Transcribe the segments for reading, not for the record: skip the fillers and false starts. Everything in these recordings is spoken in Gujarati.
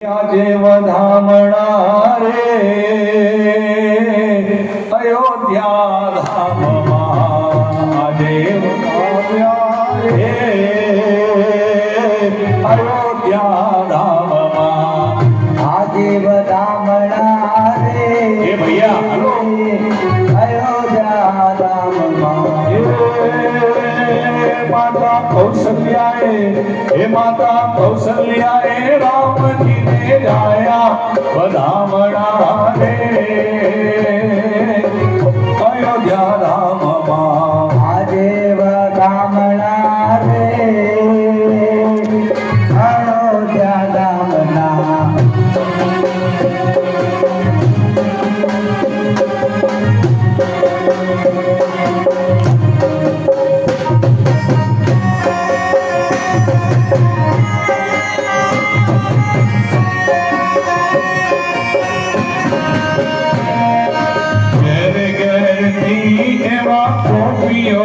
આજે વધામણા રે અયોધ્યા ધામમાં આજે વધાવ્યા રે અયોધ્યા ધામમાં આજે વધામણા રે એ ભૈયા હલો અયોધ્યા ધામમાં માતા કૌશલ્યાએ રામજીને જાયા વધામણા રે અયોધ્યા ધામમાં આજે વધામણા રે અયોધ્યા ધામના ગોપીઓ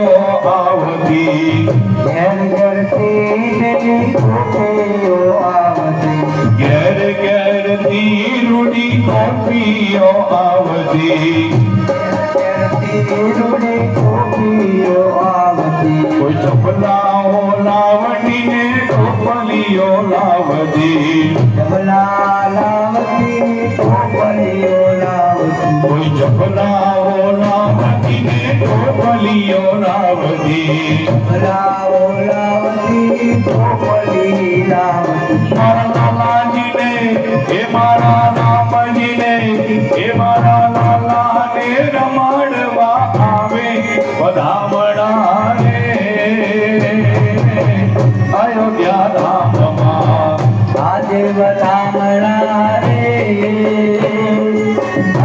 આવતી ઘેર ઘરથી ગોપીઓ આવતી ઘેર ઘેરથી રૂડી ગોપીઓ આવતી ઘેરથી ગોપીઓ આવતી કોઈ ચપલાઓ લાવટીને ટોપલીઓ લાવતી જમલા લાવતી ગોપીઓ લાવતી કોઈ ચપલાઓ લાવટીને ટોપલીઓ લાવતી જમલાઓ લાવતી ગોપી લાવતી મારા લાલાજીને હે મારા રામજીને હે મારા લાલાને રમાડવા આવે વધામણા રે અયોધ્યા ધામમાં આજે વધામણા રે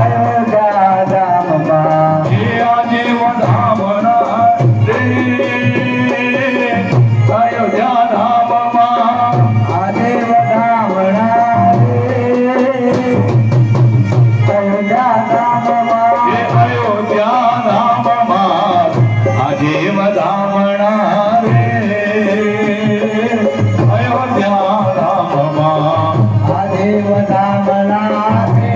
અયોધ્યા ધામમાં હે આજે વધામણા રે અયોધ્યા ધામમાં આજે વધામણા રે અયોધ્યા ધામમાં હે અયોધ્યા ધામમાં આજે વધામણા રે અયોધ્યા ધામમાં આજે વધામણા રે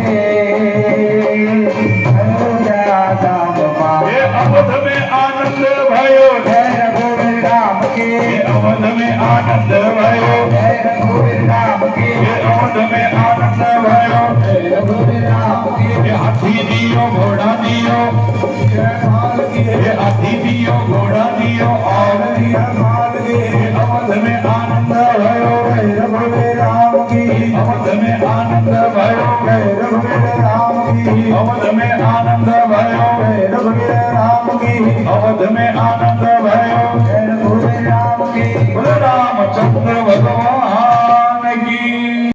અયોધ્યા ધામમાં હે અવધ में आनंद भयो જય રઘુવીર રામ કે हे अवध में आनंद भयो જય રઘુવીર રામ કે हे अवध में आनंद भयो જય રઘુવીર રામ કે हे हाथी दियो घोड़ा दियो જય માલ કે हे हाथी दियो घोड़ा दियो और જય માલ કે हे अवध में आनंद भयो જય રઘુવીર રામ की अवध में आनंद भयो जय रघुवीर राम की अवध में आनंद भयो जय रघुवीर राम की अवध में आनंद भयो जय रघुवीर राम की बोल रामचंद्र भगवान